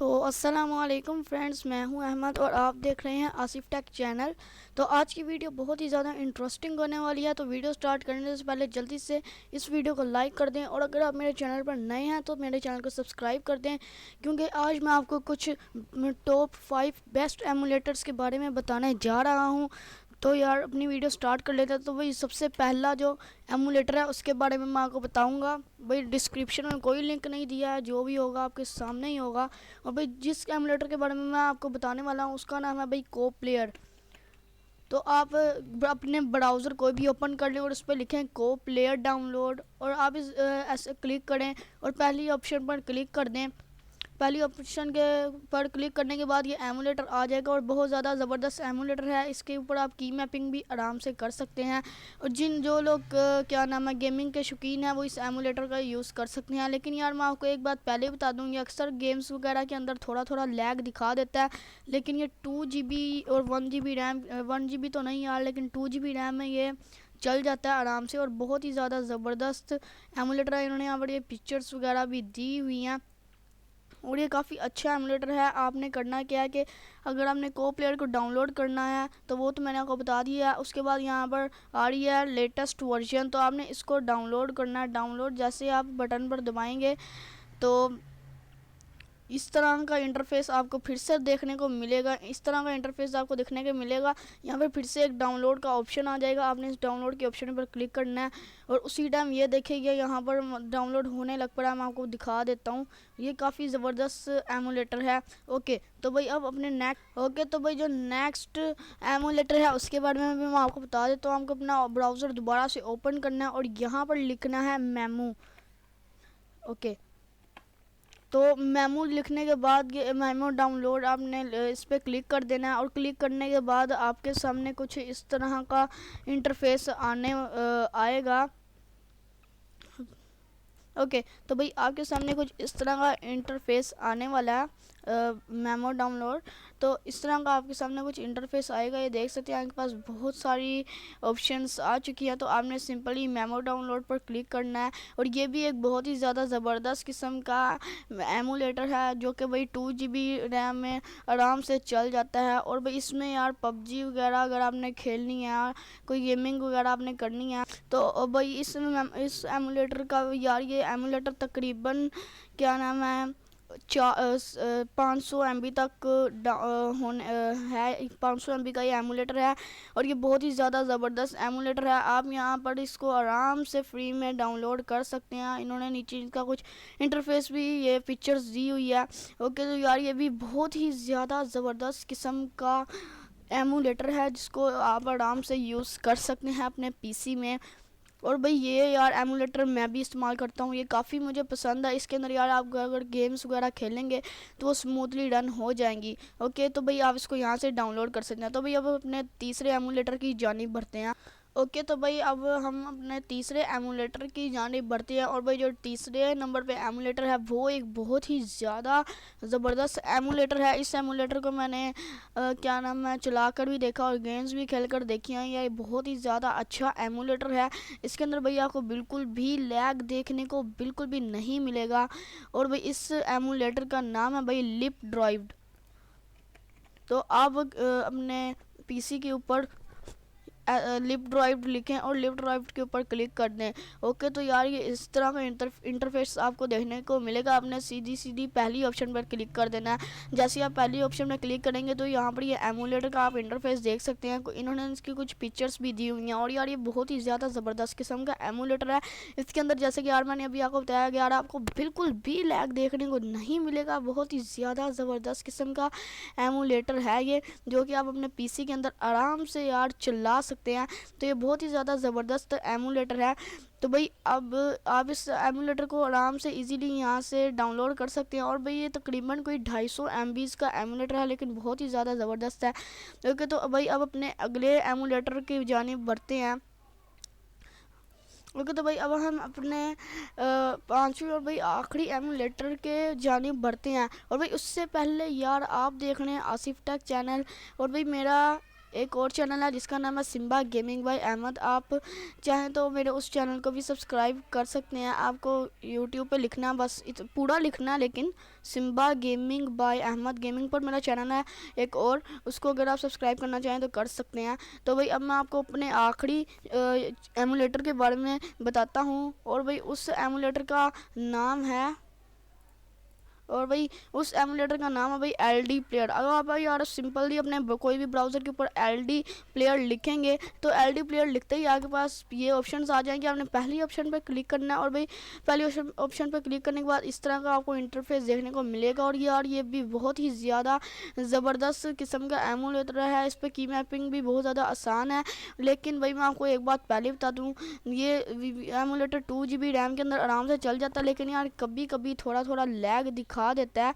तो अस्सलाम वालेकुम फ्रेंड्स, मैं हूं अहमद और आप देख रहे हैं आसिफ टेक चैनल। तो आज की वीडियो बहुत ही ज़्यादा इंटरेस्टिंग होने वाली है। तो वीडियो स्टार्ट करने से पहले जल्दी से इस वीडियो को लाइक कर दें और अगर आप मेरे चैनल पर नए हैं तो मेरे चैनल को सब्सक्राइब कर दें, क्योंकि आज मैं आपको कुछ टॉप 5 बेस्ट एमुलेटर्स के बारे में बताने जा रहा हूं। तो यार अपनी वीडियो स्टार्ट कर लेते हैं। तो भाई सबसे पहला जो एमुलेटर है उसके बारे में मैं आपको बताऊंगा। भाई डिस्क्रिप्शन में कोई लिंक नहीं दिया है, जो भी होगा आपके सामने ही होगा। और भाई जिस एमुलेटर के बारे में मैं आपको बताने वाला हूँ उसका नाम है भाई को प्लेयर। तो आप अपने ब्राउज़र कोई भी ओपन कर लें और उस पर लिखें को प्लेयर डाउनलोड और आप इस ऐसे क्लिक करें और पहली ऑप्शन पर क्लिक कर दें। पहली ऑप्शन के पर क्लिक करने के बाद ये एमुलेटर आ जाएगा और बहुत ज़्यादा ज़बरदस्त एमुलेटर है। इसके ऊपर आप की मैपिंग भी आराम से कर सकते हैं और जो लोग क्या नाम है गेमिंग के शौकीन हैं वो इस एमुलेटर का यूज़ कर सकते हैं। लेकिन यार मैं आपको एक बात पहले बता दूँ, ये अक्सर गेम्स वगैरह के अंदर थोड़ा थोड़ा लैग दिखा देता है। लेकिन ये 2 GB और 1 GB रैम, 1 GB तो नहीं यार, लेकिन 2 GB रैम में ये चल जाता है आराम से और बहुत ही ज़्यादा ज़बरदस्त एमुलेटर है। इन्होंने यहाँ पर ये पिक्चर्स वगैरह भी दी हुई हैं और ये काफ़ी अच्छा एमुलेटर है। आपने करना क्या है कि अगर आपने को प्लेयर को डाउनलोड करना है तो वो तो मैंने आपको बता दिया है। उसके बाद यहाँ पर आ रही है लेटेस्ट वर्जन, तो आपने इसको डाउनलोड करना है। डाउनलोड जैसे आप बटन पर दबाएंगे तो इस तरह का इंटरफेस आपको फिर से देखने को मिलेगा। इस तरह का इंटरफेस आपको देखने को मिलेगा। यहाँ पर फिर से एक डाउनलोड का ऑप्शन आ जाएगा। आपने इस डाउनलोड के ऑप्शन पर क्लिक करना है और उसी टाइम ये देखिए यहाँ पर डाउनलोड होने लग पड़ा। मैं आपको दिखा देता हूँ, ये काफ़ी ज़बरदस्त एमुलेटर है। ओके तो भाई अब अपने तो भाई जो नेक्स्ट एमुलेटर है उसके बारे में भी मैं आपको बता देता हूँ। आपको अपना ब्राउज़र दोबारा से ओपन करना है और यहाँ पर लिखना है मेमू। ओके तो मेमू लिखने के बाद ये मेमू डाउनलोड आपने इस पर क्लिक कर देना है और क्लिक करने के बाद आपके सामने कुछ इस तरह का इंटरफेस आएगा। ओके तो भाई आपके सामने कुछ इस तरह का इंटरफेस आने वाला है मेमो डाउनलोड। तो इस तरह का आपके सामने कुछ इंटरफेस आएगा। ये देख सकते हैं आपके पास बहुत सारी ऑप्शंस आ चुकी हैं। तो आपने सिंपली मेमो डाउनलोड पर क्लिक करना है और ये भी एक बहुत ही ज़्यादा ज़बरदस्त किस्म का एमुलेटर है जो कि भाई 2 GB रैम में आराम से चल जाता है। और भाई इसमें यार पबजी वगैरह अगर आपने खेलनी है, कोई गेमिंग वगैरह आपने करनी है तो भाई इस एमुलेटर का यार ये एमुलेटर तकरीबन क्या नाम है 500 MB तक है। 500 MB का ये एमुलेटर है और ये बहुत ही ज़्यादा ज़बरदस्त एमुलेटर है। आप यहाँ पर इसको आराम से फ्री में डाउनलोड कर सकते हैं। इन्होंने नीचे इसका कुछ इंटरफेस भी ये पिक्चर्स दी हुई है। ओके तो यार ये भी बहुत ही ज़्यादा ज़बरदस्त किस्म का एमुलेटर है जिसको आप आराम से यूज़ कर सकते हैं अपने पीसी में। और भाई ये यार एमुलेटर मैं भी इस्तेमाल करता हूँ, ये काफ़ी मुझे पसंद है। इसके अंदर यार आप अगर गेम्स वगैरह खेलेंगे तो वो स्मूथली रन हो जाएंगी। ओके तो भाई आप इसको यहाँ से डाउनलोड कर सकते हैं। तो भाई अब अपने तीसरे एमुलेटर की जानिब बढ़ते हैं। ओके तो भाई अब हम अपने तीसरे एमुलेटर की जानिब बढ़ते हैं और भाई जो तीसरे नंबर पे एमुलेटर है वो एक बहुत ही ज़्यादा ज़बरदस्त एमुलेटर है। इस एमुलेटर को मैंने क्या नाम है चला कर भी देखा और गेम्स भी खेल कर देखी हैं। ये बहुत ही ज़्यादा अच्छा एमुलेटर है। इसके अंदर भाई आपको बिल्कुल भी लैग देखने को बिल्कुल भी नहीं मिलेगा। और भाई इस एमुलेटर का नाम है भाई लिप ड्राइव्ड। तो आप अपने पीसी के ऊपर लिप ड्राइव लिखें और लिप ड्राइव के ऊपर क्लिक कर दें। ओके तो यार ये इस तरह का इंटरफेस आपको देखने को मिलेगा। आपने सीधी पहली ऑप्शन पर क्लिक कर देना है। जैसे आप पहली ऑप्शन में क्लिक करेंगे तो यहाँ पर ये एमुलेटर का आप इंटरफेस देख सकते हैं। इन्होंने इसकी कुछ पिक्चर्स भी दी हुई हैं और यार ये बहुत ही ज़्यादा ज़बरदस्त किस्म का एमुलेटर है। इसके अंदर जैसे कि यार मैंने अभी आपको बताया कि यार आपको बिल्कुल भी लैग देखने को नहीं मिलेगा। बहुत ही ज़्यादा ज़बरदस्त किस्म का एमुलेटर है ये, जो कि आप अपने पीसी के अंदर आराम से यार चला सकते हैं। तो ये बहुत ही ज़्यादा ज़बरदस्त एमुलेटर है। तो भाई अब आप इस एमुलेटर को आराम से इजीली यहाँ से डाउनलोड कर सकते हैं। और भाई ये तकरीबन कोई 250 MB का एमुलेटर है, लेकिन बहुत ही ज़्यादा ज़बरदस्त है। ओके तो भाई अब अपने अगले एमुलेटर की जानिब बढ़ते हैं। ओके तो भाई अब हम अपने पांचवी और भाई आखिरी एमुलेटर के जानिब बढ़ते हैं। और भाई उससे पहले यार आप देख रहे हैं आसिफ टेक चैनल और भाई मेरा एक और चैनल है जिसका नाम है सिम्बा गेमिंग बाय अहमद। आप चाहें तो मेरे उस चैनल को भी सब्सक्राइब कर सकते हैं। आपको यूट्यूब पे लिखना, बस पूरा लिखना, लेकिन Simba gaming by Ahmad gaming पर मेरा चैनल है एक और, उसको अगर आप सब्सक्राइब करना चाहें तो कर सकते हैं। तो भाई अब मैं आपको अपने आखिरी एमुलेटर के बारे में बताता हूँ, और भाई उस एमुलेटर का नाम है उस एमुलेटर का नाम है भाई LD प्लेयर। अगर आप भाई यार सिंपली अपने कोई भी ब्राउज़र के ऊपर LD प्लेयर लिखेंगे तो LD प्लेयर लिखते ही आपके पास ये ऑप्शंस आ जाएंगे। आपने पहली ऑप्शन पर क्लिक करना है, और भाई पहली ऑप्शन पर क्लिक करने के बाद इस तरह का आपको इंटरफेस देखने को मिलेगा। और यार ये भी बहुत ही ज़्यादा ज़बरदस्त किस्म का एमुलेटर है, इस पर की मैपिंग भी बहुत ज़्यादा आसान है। लेकिन भाई मैं आपको एक बात पहले बता दूँ, ये एमुलेटर 2 GB रैम के अंदर आराम से चल जाता है, लेकिन यार कभी कभी थोड़ा थोड़ा लैग दिखा देता है।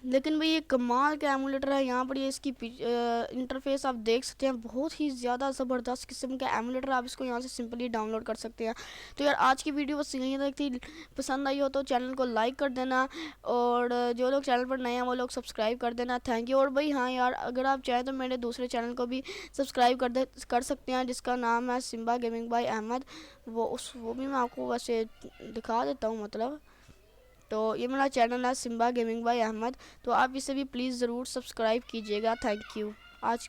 लेकिन भाई ये कमाल का एमुलेटर है। यहाँ पर ये इसकी इंटरफेस आप देख सकते हैं, बहुत ही ज़्यादा ज़बरदस्त किस्म का एमुलेटर। आप इसको यहाँ से सिंपली डाउनलोड कर सकते हैं। तो यार आज की वीडियो बस यहीं तक थी। पसंद आई हो तो चैनल को लाइक कर देना, और जो लोग चैनल पर नए हैं वो लोग सब्सक्राइब कर देना। Thank you. और भाई हाँ यार, अगर आप चाहें तो मेरे दूसरे चैनल को भी सब्सक्राइब कर सकते हैं, जिसका नाम है सिम्बा गेमिंग बाय अहमद। वो भी मैं आपको वैसे दिखा देता हूँ, मतलब तो ये मेरा चैनल है सिम्बा गेमिंग बाय अहमद। तो आप इसे भी प्लीज़ ज़रूर सब्सक्राइब कीजिएगा। Thank you. आज